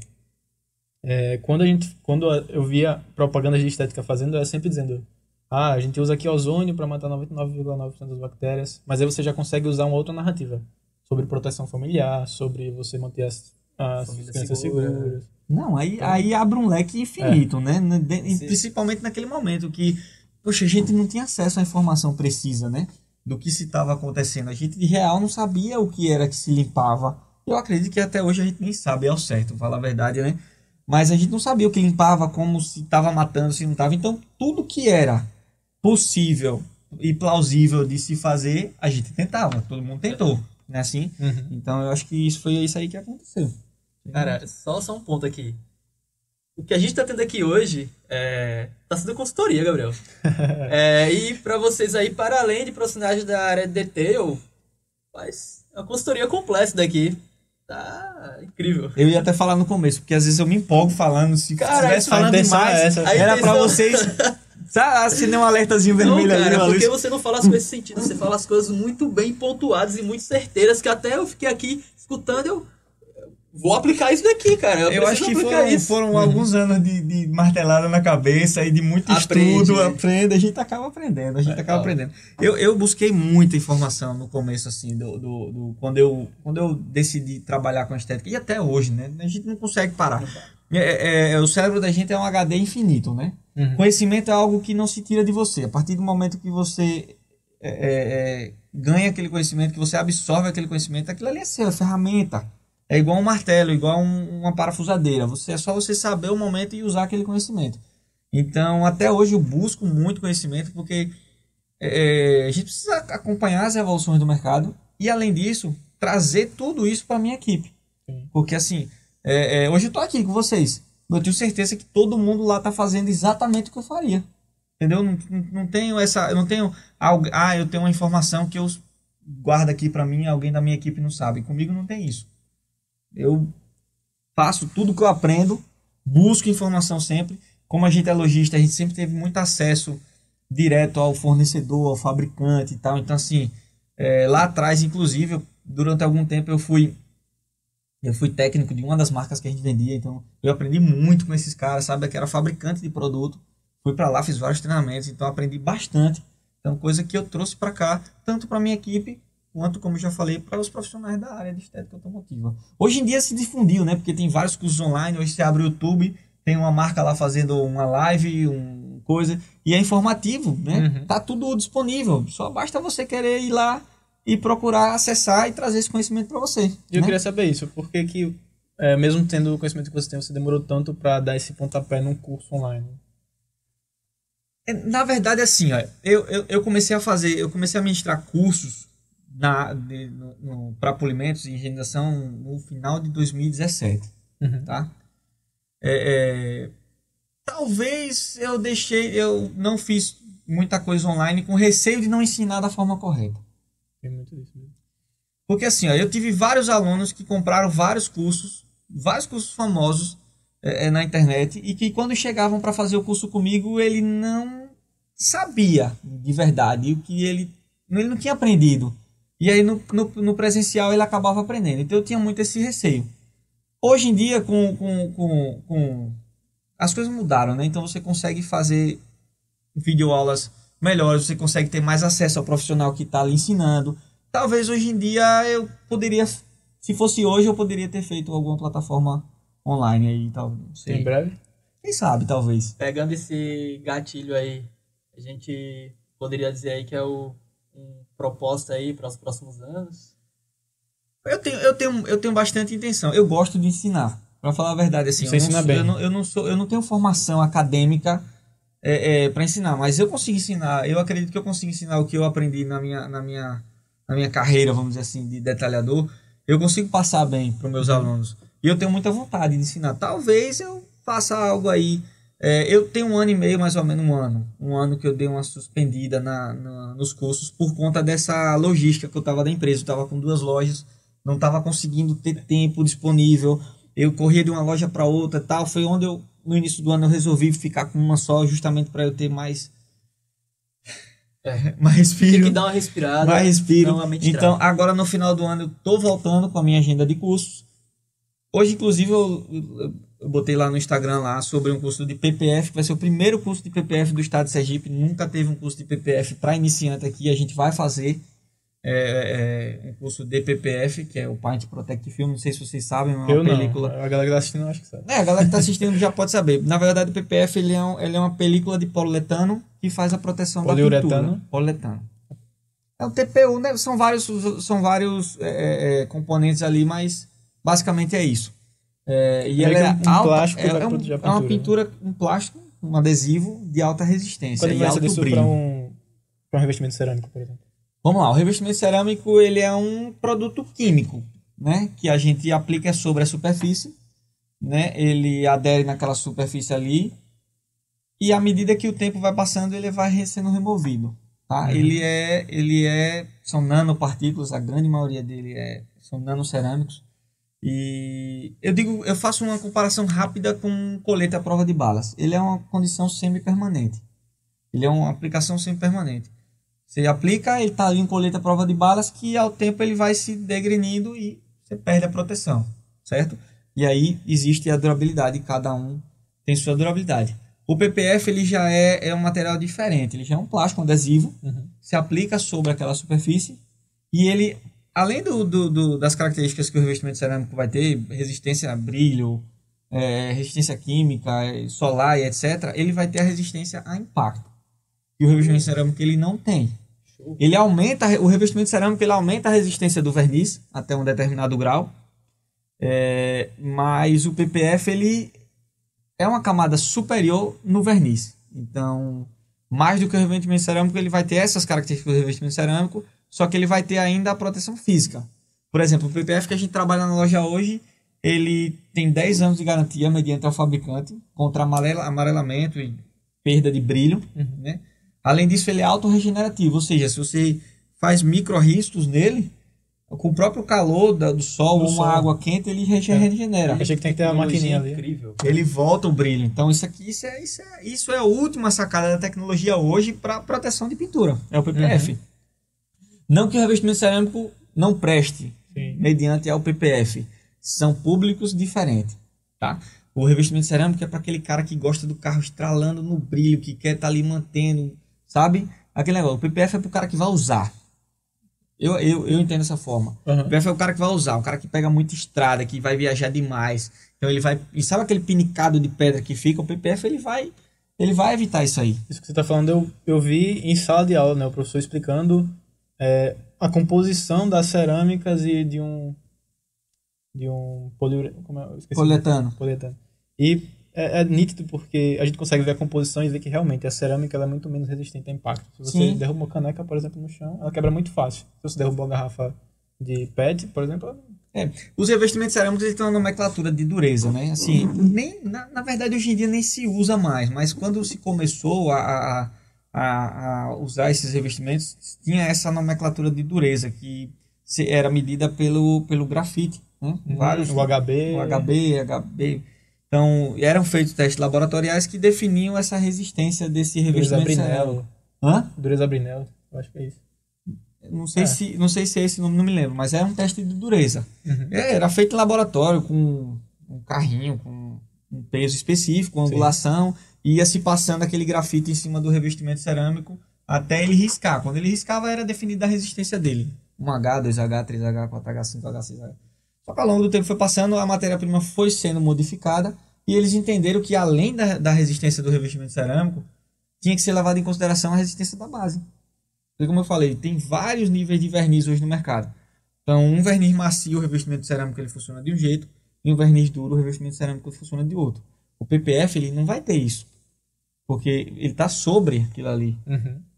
Quando eu via propagandas de estética fazendo, era sempre dizendo: a gente usa aqui ozônio para matar 99,9% das bactérias, mas aí você já consegue usar uma outra narrativa sobre proteção familiar, sobre você manter as crianças seguras. Não, aí abre um leque infinito, né? Principalmente naquele momento que, poxa, a gente não tinha acesso à informação precisa, né? Do que se estava acontecendo. A gente de real não sabia o que era que se limpava. Eu acredito que até hoje a gente nem sabe ao certo, falar a verdade, né? Mas a gente não sabia o que limpava, como se estava matando, se não estava. Então, tudo que era possível e plausível de se fazer, a gente tentava. Todo mundo tentou, né? Assim? Então, eu acho que foi isso aí que aconteceu. Cara, só um ponto aqui. O que a gente tá tendo aqui hoje tá sendo consultoria, Gabriel. E para vocês aí, para além de profissionais da área de detail, faz uma consultoria completa daqui. Tá incrível. Eu ia até falar no começo, porque às vezes eu me empolgo falando. Se estivesse falando demais, era pra vocês. Acender um alertazinho vermelho não, cara, ali. Porque você não fala as coisas sem sentido, você fala as coisas muito bem pontuadas e muito certeiras, que até eu fiquei aqui escutando, eu vou aplicar isso daqui, cara. Eu acho que foram alguns anos de martelada na cabeça e de muito estudo. A gente acaba aprendendo. Eu busquei muita informação no começo, assim, quando eu decidi trabalhar com estética. E até hoje, né? A gente não consegue parar. O cérebro da gente é um HD infinito, né? Conhecimento é algo que não se tira de você. A partir do momento que você ganha aquele conhecimento, que você absorve aquele conhecimento, aquilo ali é seu, é ferramenta. É igual um martelo, igual uma parafusadeira. É só você saber o momento e usar aquele conhecimento. Então, até hoje eu busco muito conhecimento, porque a gente precisa acompanhar as evoluções do mercado e, além disso, trazer tudo isso para a minha equipe. Porque, assim, hoje eu estou aqui com vocês. Eu tenho certeza que todo mundo lá está fazendo exatamente o que eu faria. Entendeu? Não tenho eu não tenho algo, eu tenho uma informação que eu guardo aqui para mim, alguém da minha equipe não sabe. Comigo não tem isso. Eu faço tudo que eu aprendo, busco informação sempre. Como a gente é lojista, a gente sempre teve muito acesso direto ao fornecedor, ao fabricante e tal. Então, assim, lá atrás, inclusive, durante algum tempo eu fui técnico de uma das marcas que a gente vendia. Então, eu aprendi muito com esses caras, sabe? Que era fabricante de produto. Fui para lá, fiz vários treinamentos, então aprendi bastante. Então, coisa que eu trouxe para cá, tanto para minha equipe, quanto, como eu já falei, para os profissionais da área de estética automotiva. Hoje em dia se difundiu, né? Porque tem vários cursos online. Hoje você abre o YouTube, tem uma marca lá fazendo uma live, coisa, e é informativo, né? Tá tudo disponível. Só basta você querer ir lá e procurar acessar e trazer esse conhecimento para você. Eu queria saber isso. Por que mesmo tendo o conhecimento que você tem, você demorou tanto para dar esse pontapé num curso online? Na verdade, assim, ó, eu comecei a ministrar cursos para polimentos e higienização no final de 2017, tá? Talvez eu não fiz muita coisa online com receio de não ensinar da forma correta. Tem muito disso mesmo. Porque assim, ó, eu tive vários alunos que compraram vários cursos famosos na internet, e que quando chegavam para fazer o curso comigo, ele não sabia de verdade o que ele não tinha aprendido. E aí no presencial ele acabava aprendendo. Então eu tinha muito esse receio. Hoje em dia, as coisas mudaram, né? Então você consegue fazer videoaulas melhores, você consegue ter mais acesso ao profissional que está ali ensinando. Talvez hoje em dia eu poderia, se fosse hoje, eu poderia ter feito alguma plataforma online aí, tal, não sei. Em breve? Quem sabe, talvez. Pegando esse gatilho aí, a gente poderia dizer aí que é uma proposta aí para os próximos anos? Eu tenho bastante intenção. Eu gosto de ensinar. Para falar a verdade, assim, você ensina bem. Eu não tenho formação acadêmica para ensinar, mas eu consigo ensinar. Eu acredito que eu consigo ensinar o que eu aprendi na minha carreira, vamos dizer assim, de detalhador. Eu consigo passar bem para os meus alunos. E eu tenho muita vontade de ensinar. Talvez eu faça algo aí. Eu tenho 1 ano e meio, mais ou menos 1 ano. 1 ano que eu dei uma suspendida nos cursos por conta dessa logística que eu estava da empresa. Eu estava com 2 lojas, não estava conseguindo ter tempo disponível. Eu corria de uma loja para outra e tal. Foi onde no início do ano, eu resolvi ficar com uma só, justamente para eu ter mais respiro. Tem que dar uma respirada. Mais respiro. Então, agora no final do ano, eu estou voltando com a minha agenda de cursos. Hoje, inclusive, eu botei lá no Instagram lá sobre um curso de PPF, que vai ser o primeiro curso de PPF do estado de Sergipe. Nunca teve um curso de PPF para iniciante aqui. A gente vai fazer um curso de PPF, que é o Paint Protect Film. Não sei se vocês sabem, é uma película. A galera que está assistindo, eu acho que sabe. A galera que está assistindo já pode saber. Na verdade, o PPF ele é uma película de poliuretano que faz a proteção da pintura. Poliuretano. É um TPU, né? São vários componentes ali, mas basicamente é isso. E ela é plástico é uma pintura, um plástico, um adesivo de alta resistência. Qual a diferença disso para um revestimento cerâmico, por exemplo? Vamos lá, o revestimento cerâmico ele é um produto químico, né, que a gente aplica sobre a superfície, né, ele adere naquela superfície ali, e à medida que o tempo vai passando, ele vai sendo removido. Tá? São nanopartículas, a grande maioria dele são nanocerâmicos. E eu faço uma comparação rápida com um colete à prova de balas. Ele é uma condição semi-permanente. Ele é uma aplicação semi-permanente. Você aplica, ele está ali em colete à prova de balas, que ao tempo ele vai se degrenindo e você perde a proteção, certo? E aí existe a durabilidade, cada um tem sua durabilidade. O PPF ele já é um material diferente, ele já é um plástico, um adesivo, se aplica sobre aquela superfície e ele, além das características que o revestimento cerâmico vai ter, resistência a brilho, resistência química, solar e etc., ele vai ter a resistência a impacto. E o revestimento cerâmico ele não tem. O revestimento cerâmico ele aumenta a resistência do verniz até um determinado grau, mas o PPF ele é uma camada superior no verniz. Então, mais do que o revestimento cerâmico, ele vai ter essas características do revestimento cerâmico, só que ele vai ter ainda a proteção física. Por exemplo, o PPF que a gente trabalha na loja hoje, ele tem 10 anos de garantia mediante ao fabricante contra amarelamento e perda de brilho, né? Além disso, ele é autorregenerativo, ou seja, se você faz micro-riscos nele, com o próprio calor do sol ou uma água quente, ele regenera. Achei que tem que ter uma maquininha ali. Incrível. Ele volta o brilho. Então, isso é a última sacada da tecnologia hoje para proteção de pintura. É o PPF. Não que o revestimento cerâmico não preste mediante ao PPF. São públicos diferentes. Tá? O revestimento cerâmico é para aquele cara que gosta do carro estralando no brilho, que quer estar ali mantendo, sabe? Aquele negócio. O PPF é para o cara que vai usar. Eu entendo dessa forma. O PPF é o cara que vai usar, o cara que pega muita estrada, que vai viajar demais. Então ele vai... E sabe aquele pinicado de pedra que fica? O PPF ele vai evitar isso aí. Isso que você está falando, eu vi em sala de aula, né? O professor explicando a composição das cerâmicas e de um poliuretano. E é nítido porque a gente consegue ver a composição e ver que realmente a cerâmica ela é muito menos resistente a impacto. Se você derruba uma caneca, por exemplo, no chão, ela quebra muito fácil. Se você derruba uma garrafa de PET, por exemplo, Os revestimentos cerâmicos eles têm uma nomenclatura de dureza, né? Assim, na verdade, hoje em dia nem se usa mais, mas quando se começou a usar esses revestimentos, tinha essa nomenclatura de dureza, que era medida pelo grafite, né? Vários, o HB. O HB. Então, eram feitos testes laboratoriais que definiam essa resistência desse revestimento cerâmico. Dureza Brinell, eu acho que é isso. Não sei se é esse nome, não me lembro, mas era um teste de dureza. Era feito em laboratório, com um carrinho, com um peso específico, uma angulação, e ia se passando aquele grafite em cima do revestimento cerâmico até ele riscar. Quando ele riscava, era definida a resistência dele. 1H, 2H, 3H, 4H, 5H, 6H. Só que ao longo do tempo foi passando, a matéria-prima foi sendo modificada, e eles entenderam que além da resistência do revestimento cerâmico, tinha que ser levado em consideração a resistência da base. Porque, como eu falei, tem vários níveis de verniz hoje no mercado. Então, um verniz macio, o revestimento cerâmico, ele funciona de um jeito, e um verniz duro, o revestimento cerâmico, funciona de outro. O PPF, ele não vai ter isso, porque ele está sobre aquilo ali.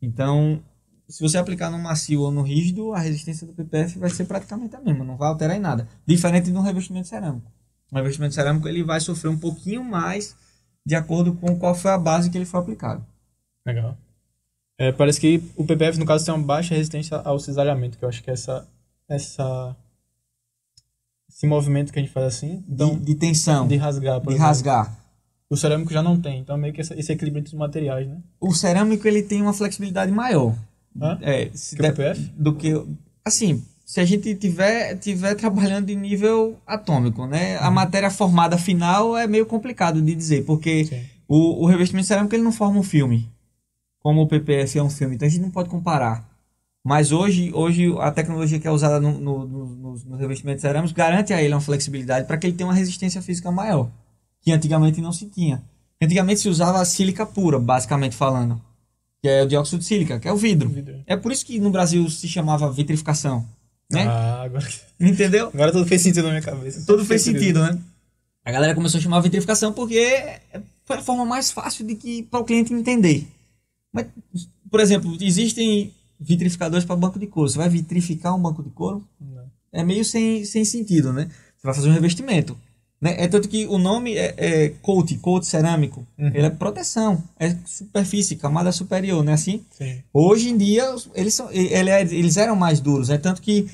Então, se você aplicar no macio ou no rígido, a resistência do PPF vai ser praticamente a mesma, não vai alterar em nada. Diferente de um revestimento cerâmico. O revestimento cerâmico, ele vai sofrer um pouquinho mais de acordo com qual foi a base que ele foi aplicado. Legal. Parece que o PPF, no caso, tem uma baixa resistência ao cisalhamento, que eu acho que é esse movimento que a gente faz assim. Então, de tensão. De rasgar, por exemplo. Rasgar. O cerâmico já não tem, então meio que esse equilíbrio entre os materiais, né? O cerâmico, ele tem uma flexibilidade maior. Que o PPF? Do que... Assim, se a gente tiver trabalhando em nível atômico, né? A matéria formada final é meio complicado de dizer, porque o revestimento cerâmico, ele não forma um filme. Como o PPF é um filme, então a gente não pode comparar. Mas hoje a tecnologia que é usada nos revestimentos cerâmicos garante a ele uma flexibilidade para que ele tenha uma resistência física maior, que antigamente não se tinha. Antigamente se usava a sílica pura, basicamente falando, que é o dióxido de sílica, que é o vidro. É por isso que no Brasil se chamava vitrificação, né? Agora... Entendeu? Agora tudo fez sentido na minha cabeça. Tudo fez sentido, né? A galera começou a chamar vitrificação porque foi a forma mais fácil para o cliente entender. Mas, por exemplo, existem vitrificadores para banco de couro. Você vai vitrificar um banco de couro? Não. É meio sem sentido, né? Você vai fazer um revestimento. Né? É tanto que o nome é coat cerâmico. Ele é proteção, é superfície, camada superior, não é assim? Sim. Hoje em dia, eles eram mais duros. É tanto que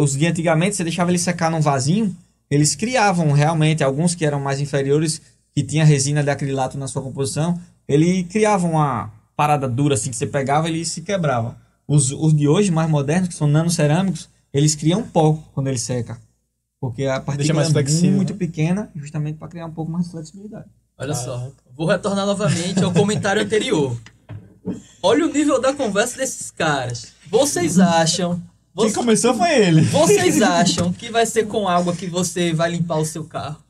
os de antigamente, você deixava ele secar num vasinho, eles criavam realmente, alguns que eram mais inferiores, que tinha resina de acrilato na sua composição, ele criava uma parada dura assim que você pegava e ele se quebrava. Os de hoje, mais modernos, que são nanocerâmicos, eles criam pó quando ele seca. Porque a partícula é muito pequena, justamente para criar um pouco mais de flexibilidade. Olha só, vou retornar novamente ao comentário anterior. Olha o nível da conversa desses caras. Vocês acham... Quem começou foi ele. Vocês acham que vai ser com água que você vai limpar o seu carro?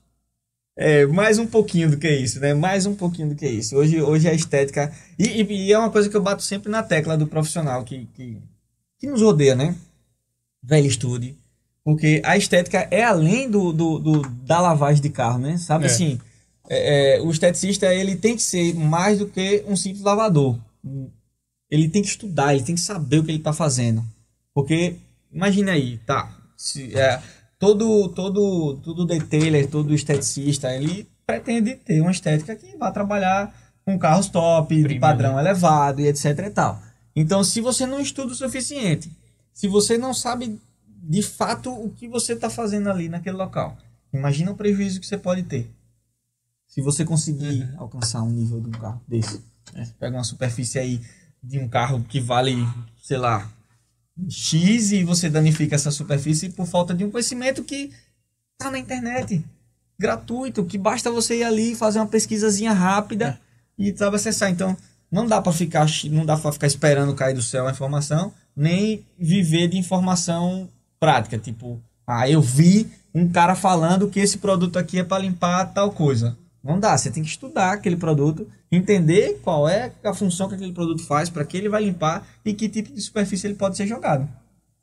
Mais um pouquinho do que isso, né? Mais um pouquinho do que isso. Hoje a estética... E é uma coisa que eu bato sempre na tecla do profissional que nos rodeia, né? Velho estude. Porque a estética é além da lavagem de carro, né? Sabe assim? O esteticista, ele tem que ser mais do que um simples lavador. Ele tem que estudar, ele tem que saber o que ele está fazendo. Porque, imagina aí, tá? Todo detailer, todo esteticista, ele pretende ter uma estética que vai trabalhar com carros top, de padrão elevado e etc e tal. Então, se você não estuda o suficiente, se você não sabe de fato o que você está fazendo ali naquele local, imagina o prejuízo que você pode ter. Se você conseguir alcançar um nível de um carro desse. Você pega uma superfície aí de um carro que vale, sei lá, X, e você danifica essa superfície por falta de um conhecimento que tá na internet, gratuito, que basta você ir ali fazer uma pesquisazinha rápida e sabe acessar. Então, não dá para ficar esperando cair do céu a informação, nem viver de informação prática, tipo, eu vi um cara falando que esse produto aqui é para limpar tal coisa. Não dá, você tem que estudar aquele produto, entender qual é a função que aquele produto faz, para que ele vai limpar e que tipo de superfície ele pode ser jogado.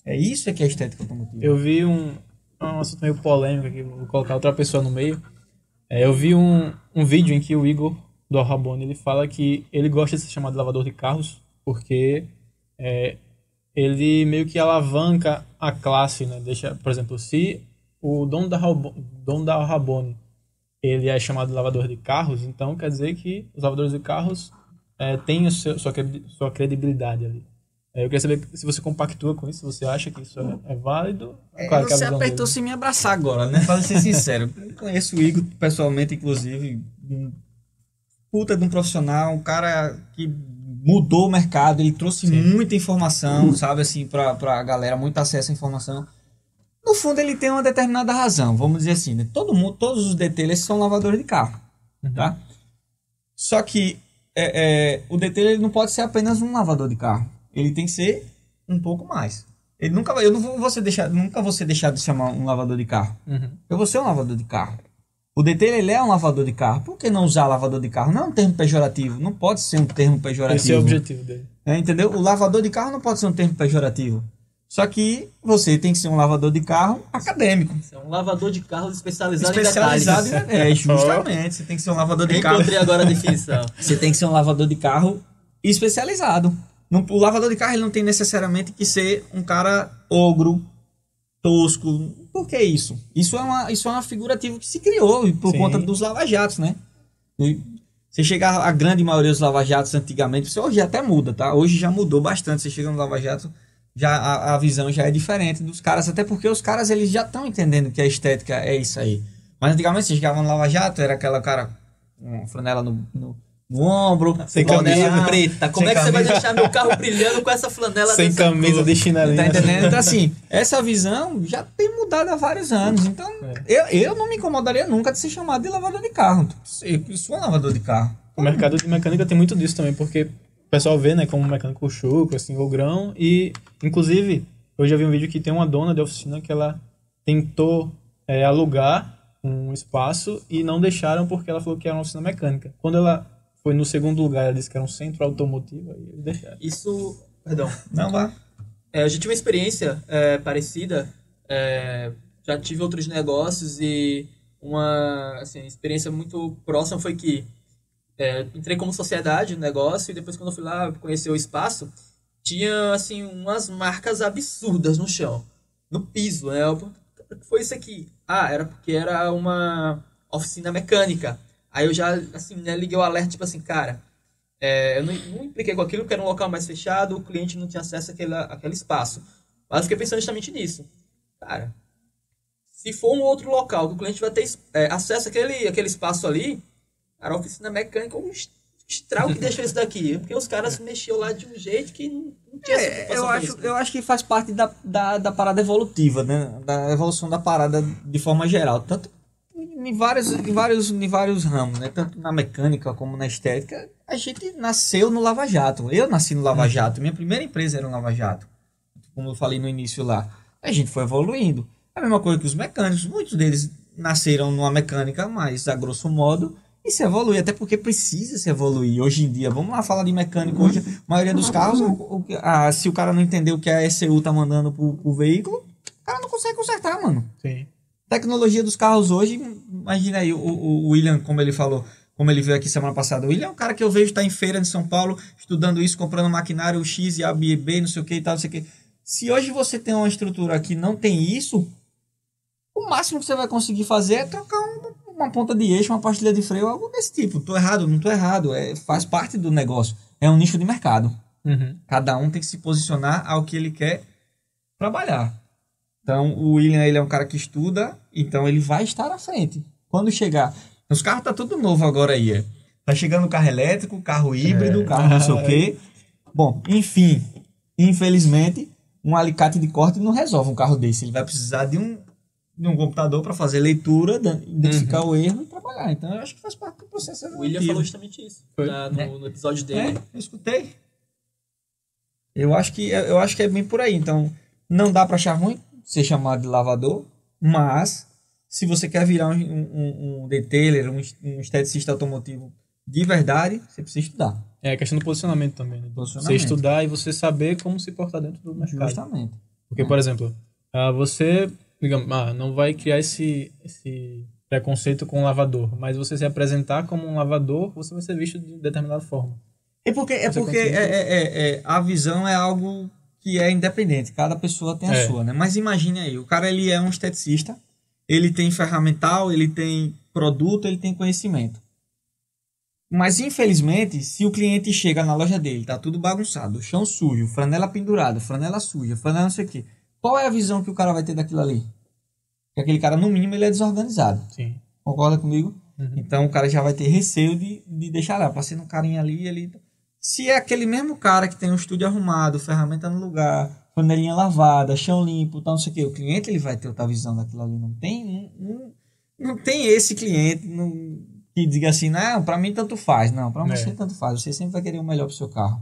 É isso que é estética automotiva. Eu vi um assunto meio polêmico aqui, vou colocar outra pessoa no meio. Eu vi um vídeo em que o Igor do Rabone, ele fala que ele gosta de ser chamado de lavador de carros porque ele meio que alavanca a classe, né? Deixa, por exemplo, se o dono da Rabone ele é chamado de lavador de carros, então quer dizer que os lavadores de carros têm sua credibilidade ali. Eu queria saber se você compactua com isso, se você acha que isso é válido. Claro, você apertou sem me abraçar agora, né? Para ser sincero. Eu conheço o Igor pessoalmente, inclusive, um puta de um profissional, um cara que mudou o mercado, ele trouxe muita informação, sabe, assim, pra galera, muito acesso à informação. No fundo, ele tem uma determinada razão, vamos dizer assim, né? Todos os detailers são lavadores de carro, tá? Só que o detailer ele não pode ser apenas um lavador de carro. Ele tem que ser um pouco mais. Eu nunca vou ser deixado de chamar um lavador de carro. Eu vou ser um lavador de carro. O detailer ele é um lavador de carro. Por que não usar lavador de carro? Não é um termo pejorativo. Não pode ser um termo pejorativo. Esse é o objetivo dele. Entendeu? O lavador de carro não pode ser um termo pejorativo. Só que você tem que ser um lavador de carro acadêmico. Você é um lavador de carro especializado em detalhes. Justamente. Você tem que ser um lavador de carro. Encontrei agora a definição. Você tem que ser um lavador de carro especializado. O lavador de carro ele não tem necessariamente que ser um cara ogro, tosco. Por que isso? Isso é uma figurativa que se criou por conta dos lava-jatos, né? Você chegar a grande maioria dos lava-jatos antigamente, hoje até muda, tá? Hoje já mudou bastante. Você chega no lava-jato, já a visão já é diferente dos caras, até porque os caras eles já estão entendendo que a estética é isso aí. Mas antigamente você chegava no lava-jato, era aquela cara uma flanela no ombro, sem camisa preta. Como é que você vai deixar meu carro brilhando com essa flanela sem camisa de chinelinho? Tá entendendo? Então, assim, essa visão já tem mudado há vários anos. Então, eu não me incomodaria nunca de ser chamado de lavador de carro. Eu sou um lavador de carro. O mercado de mecânica tem muito disso também, porque o pessoal vê, né, como mecânico chucro, assim, ou grão. E, inclusive, eu já vi um vídeo que tem uma dona de oficina que ela tentou alugar um espaço e não deixaram porque ela falou que era uma oficina mecânica. Quando ela foi no segundo lugar, ela disse que era um centro automotivo, aí eles deixaram. Isso... Perdão. Não, vá. Eu já tive uma experiência parecida. Já tive outros negócios e uma experiência muito próxima foi que entrei como sociedade no negócio e depois quando eu fui lá conhecer o espaço, tinha assim umas marcas absurdas no chão, no piso. Né? O que foi isso aqui? Era porque era uma oficina mecânica. Aí eu já, assim, né, liguei o alerta, tipo assim, cara, eu não impliquei com aquilo, porque era um local mais fechado, o cliente não tinha acesso àquele espaço. Mas eu fiquei pensando justamente nisso. Cara, se for um outro local que o cliente vai ter acesso àquele espaço ali, cara, a oficina mecânica é um estrago que deixou isso daqui. Porque os caras mexiam lá de um jeito que não tinha eu acho que faz parte da parada evolutiva, né? Da evolução da parada de forma geral. Tanto em vários ramos, né? Tanto na mecânica como na estética, a gente nasceu no Lava Jato. Eu nasci no Lava Jato. Minha primeira empresa era um Lava Jato. Como eu falei no início lá. A gente foi evoluindo. A mesma coisa que os mecânicos. Muitos deles nasceram numa mecânica, mas a grosso modo, e se evolui. Até porque precisa se evoluir. Hoje em dia, vamos lá falar de mecânico. Hoje, a maioria dos carros, se o cara não entender o que a ECU tá mandando pro veículo, o cara não consegue consertar, mano. Sim. Tecnologia dos carros hoje, imagina aí o William, como ele falou, como ele veio aqui semana passada. O William é um cara que eu vejo estar em feira em São Paulo, estudando isso, comprando maquinário X e A, B, B, não sei o que e tal, não sei o que. Se hoje você tem uma estrutura que não tem isso, o máximo que você vai conseguir fazer é trocar uma ponta de eixo, uma pastilha de freio, algo desse tipo. Tô errado? Não tô errado. Faz parte do negócio. É um nicho de mercado. Cada um tem que se posicionar ao que ele quer trabalhar. Então, o William, ele é um cara que estuda, então ele vai estar à frente. Quando chegar... Os carros tá tudo novo agora aí. Tá chegando carro elétrico, carro híbrido, carro não sei o quê. Bom, enfim, infelizmente, um alicate de corte não resolve um carro desse. Ele vai precisar de um computador para fazer leitura, identificar o erro e trabalhar. Então, eu acho que faz parte do processo evolutivo. O William falou justamente isso no episódio dele. Eu escutei. Eu acho que é bem por aí. Então, não dá para achar ruim ser chamado de lavador, mas se você quer virar um detailer, um esteticista automotivo de verdade, você precisa estudar. É a questão do posicionamento também. Né? Você estudar e você saber como se portar dentro do mercado. Justamente. Porque, por exemplo, você digamos, não vai criar esse preconceito com o lavador, mas você se apresentar como um lavador, você vai ser visto de determinada forma. A visão é algo que é independente, cada pessoa tem a sua, né? Mas imagine aí, o cara ele é um esteticista, ele tem ferramental, ele tem produto, ele tem conhecimento. Mas infelizmente, se o cliente chega na loja dele, tá tudo bagunçado, chão sujo, franela pendurada, franela suja, franela não sei o quê, qual é a visão que o cara vai ter daquilo ali? Que aquele cara, no mínimo, ele é desorganizado. Sim. Concorda comigo? Então o cara já vai ter receio de deixar lá, passando um carinha ali. Se é aquele mesmo cara que tem um estúdio arrumado, ferramenta no lugar, panelinha lavada, chão limpo, tal, não sei o que, o cliente ele vai ter outra visão daquilo ali. Não tem esse cliente que diga assim, não, pra mim tanto faz. Não, pra você tanto faz. Você sempre vai querer o melhor pro seu carro.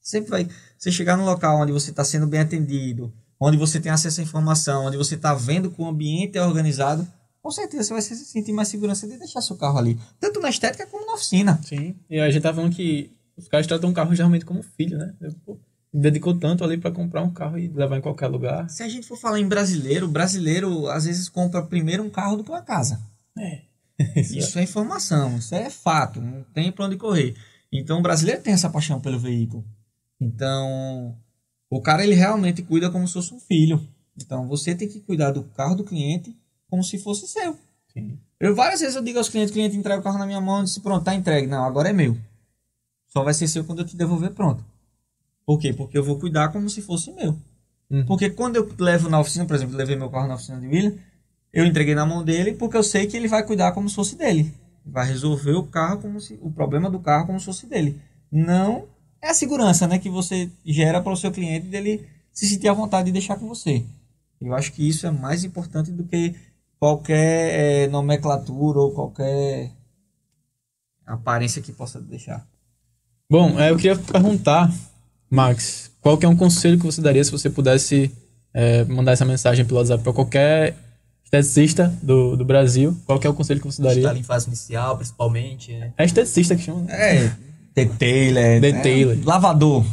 Sempre vai. Você chegar num local onde você está sendo bem atendido, onde você tem acesso à informação, onde você está vendo que o ambiente é organizado, com certeza você vai se sentir mais segurança de deixar seu carro ali. Tanto na estética como na oficina. Sim. E a gente tá falando que os caras tratam um carro geralmente como filho, né? Dedicou tanto ali para comprar um carro e levar em qualquer lugar. Se a gente for falar em brasileiro, o brasileiro às vezes compra primeiro um carro do que uma casa. Isso é informação, isso é fato, não tem para onde correr. Então o brasileiro tem essa paixão pelo veículo. Então o cara ele realmente cuida como se fosse um filho. Então você tem que cuidar do carro do cliente como se fosse seu. Sim. Várias vezes eu digo aos clientes, o cliente entrega o carro na minha mão e diz, pronto, tá entregue. Não, agora é meu. Só vai ser seu quando eu te devolver pronto. Por quê? Porque eu vou cuidar como se fosse meu. Porque quando eu levo na oficina, por exemplo, eu levei meu carro na oficina de William, eu entreguei na mão dele porque eu sei que ele vai cuidar como se fosse dele. Vai resolver o carro o problema do carro como se fosse dele. Não é a segurança, né, que você gera para o seu cliente dele se sentir à vontade de deixar com você. Eu acho que isso é mais importante do que qualquer nomenclatura ou qualquer aparência que possa deixar. Bom, eu queria perguntar, Max, qual que é um conselho que você daria se você pudesse mandar essa mensagem pelo WhatsApp para qualquer esteticista do Brasil? Qual que é o conselho que você daria? Está em fase inicial, principalmente. É esteticista que chama, né? Detailer. Lavador.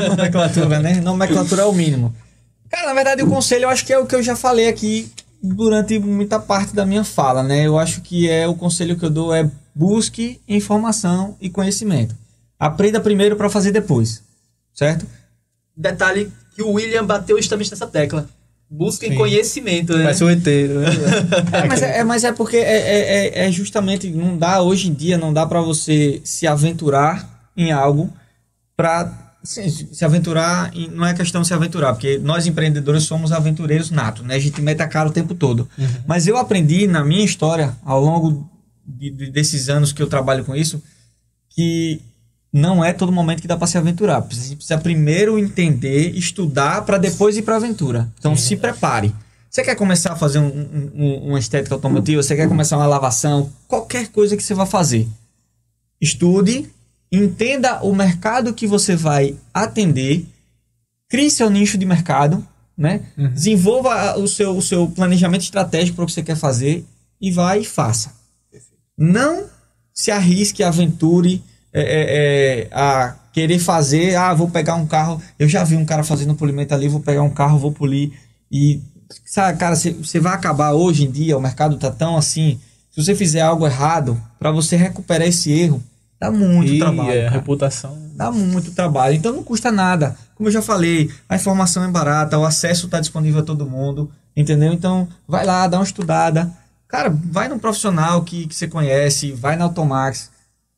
Nomenclatura, né? Nomenclatura é o mínimo. Cara, na verdade o conselho eu acho que é o que eu já falei aqui durante muita parte da minha fala, né? Eu acho que o conselho que eu dou é busque informação e conhecimento. Aprenda primeiro para fazer depois, certo? Detalhe que o William bateu justamente nessa tecla. Busquem conhecimento, né? Vai ser o ET, né? Mas é porque justamente, não dá, hoje em dia, não dá para você se aventurar em algo para... Se aventurar, não é questão de se aventurar, porque nós empreendedores somos aventureiros natos, né? A gente mete a cara o tempo todo. Mas eu aprendi na minha história, ao longo desses anos que eu trabalho com isso, que não é todo momento que dá para se aventurar. Você precisa primeiro entender, estudar, para depois ir para a aventura. Então se prepare. Você quer começar a fazer uma estética automotiva, você quer começar uma lavação, qualquer coisa que você vá fazer, estude, entenda o mercado que você vai atender, crie seu nicho de mercado, né? Desenvolva o seu planejamento estratégico para o que você quer fazer e vai e faça. Não se arrisque, aventure a querer fazer, vou pegar um carro, eu já vi um cara fazendo polimento ali, vou pegar um carro, vou polir e, sabe, cara, você vai acabar hoje em dia, o mercado tá tão assim, se você fizer algo errado, para você recuperar esse erro, dá muito trabalho. Reputação. Dá muito trabalho. Então não custa nada. Como eu já falei, a informação é barata, o acesso está disponível a todo mundo. Entendeu? Então vai lá, dá uma estudada. Cara, vai num profissional que você conhece, vai na Automax,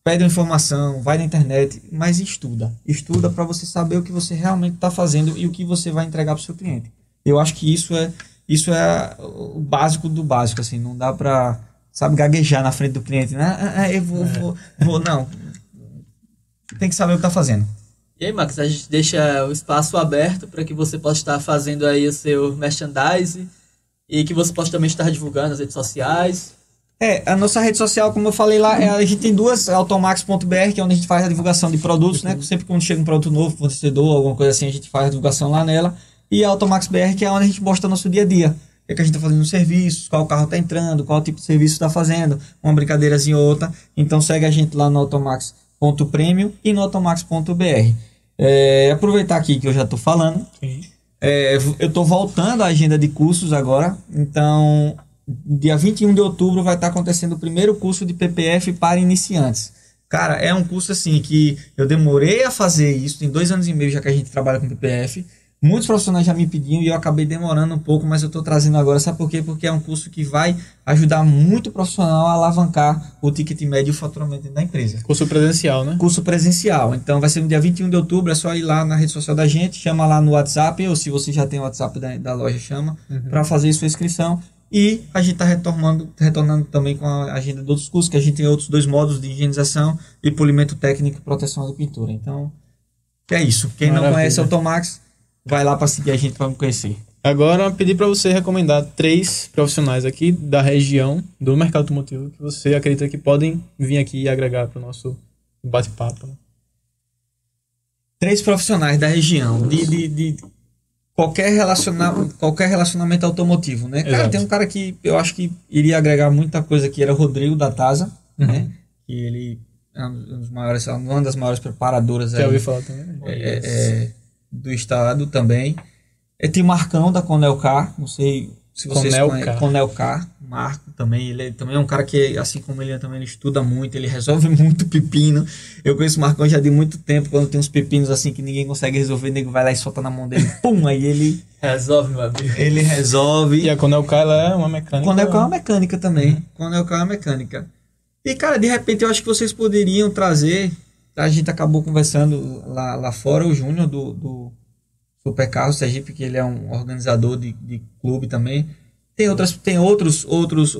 pede uma informação, vai na internet, mas estuda. Estuda para você saber o que você realmente está fazendo e o que você vai entregar para o seu cliente. Eu acho que isso é o básico do básico. Assim, não dá para... sabe, gaguejar na frente do cliente, né? Eu vou, não. Tem que saber o que tá fazendo. E aí, Max, a gente deixa o espaço aberto para que você possa estar fazendo aí o seu merchandising e que você possa também estar divulgando nas redes sociais. A nossa rede social, como eu falei lá, a gente tem duas, automax.br, que é onde a gente faz a divulgação de produtos, né? Sempre quando chega um produto novo, fornecedor, alguma coisa assim, a gente faz a divulgação lá nela. E a Automax.br, que é onde a gente mostra o nosso dia a dia. O que a gente está fazendo nos serviços, qual carro está entrando, qual tipo de serviço está fazendo, uma brincadeirazinha ou outra. Então segue a gente lá no automax.premium e no automax.br. Aproveitar aqui que eu já estou falando. Eu estou voltando à agenda de cursos agora. Então, dia 21 de outubro vai estar acontecendo o primeiro curso de PPF para iniciantes. Cara, é um curso assim que eu demorei a fazer isso, tem 2 anos e meio já que a gente trabalha com PPF. Muitos profissionais já me pediam e eu acabei demorando um pouco, mas eu estou trazendo agora. Sabe por quê? Porque é um curso que vai ajudar muito o profissional a alavancar o ticket médio e o faturamento da empresa. Curso presencial, né? Curso presencial. Então vai ser no dia 21 de outubro, é só ir lá na rede social da gente, chama lá no WhatsApp, ou se você já tem o WhatsApp da loja, chama, para fazer sua inscrição. E a gente está retornando também com a agenda de outros cursos, que a gente tem outros 2 módulos de higienização e polimento técnico e proteção da pintura. Então, é isso. Quem não conhece a Automax, vai lá para seguir a gente para me conhecer. Agora, pedir para você recomendar 3 profissionais aqui da região do mercado automotivo que você acredita que podem vir aqui e agregar para o nosso bate-papo. Né? 3 profissionais da região, de qualquer relacionamento automotivo, né? Cara, tem um cara que eu acho que iria agregar muita coisa aqui, era o Rodrigo da Tasa, né? Que ele é uma das maiores preparadoras aí. Já ouvi falar também. Do estado também. Tem o Marcão da Conelcar, não sei se vocês conhecem. Conelcar, Marco também. Ele também é um cara que, assim como ele também, ele estuda muito, ele resolve muito pepino. Eu conheço o Marcão já de muito tempo, quando tem uns pepinos assim que ninguém consegue resolver, o nego vai lá e solta na mão dele, pum, aí ele resolve, meu amigo. Ele resolve. E a Conelcar, ela é uma mecânica. Conelcar é uma mecânica também. Conelcar é uma mecânica. E, cara, de repente eu acho que vocês poderiam trazer. A gente acabou conversando lá fora, o Júnior do Super Carros Sergipe, que ele é um organizador de clube também. Tem outros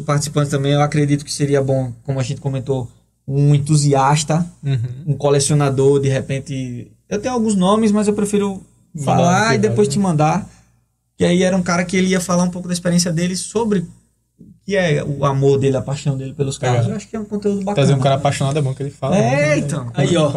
participantes também. Eu acredito que seria bom, como a gente comentou, um entusiasta, um colecionador, de repente. Eu tenho alguns nomes, mas eu prefiro falar e depois te mandar. Que aí era um cara que ele ia falar um pouco da experiência dele sobre que é o amor dele, a paixão dele pelos carros. Eu acho que é um conteúdo bacana. Trazer um cara apaixonado é bom que ele fala. Então. Aí, ó.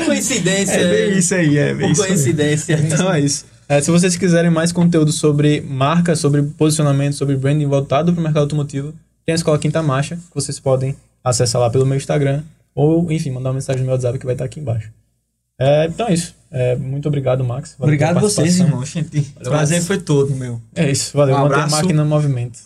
Coincidência. É bem isso aí, coincidência. Então é isso. Se vocês quiserem mais conteúdo sobre marca, sobre posicionamento, sobre branding voltado para o mercado automotivo, tem a Escola Quinta Marcha, que vocês podem acessar lá pelo meu Instagram, ou, enfim, mandar uma mensagem no meu WhatsApp que vai estar aqui embaixo. Então é isso. Muito obrigado, Max. Obrigado a vocês, irmão. O prazer foi todo, meu. É isso. Valeu. Manter a máquina no movimento.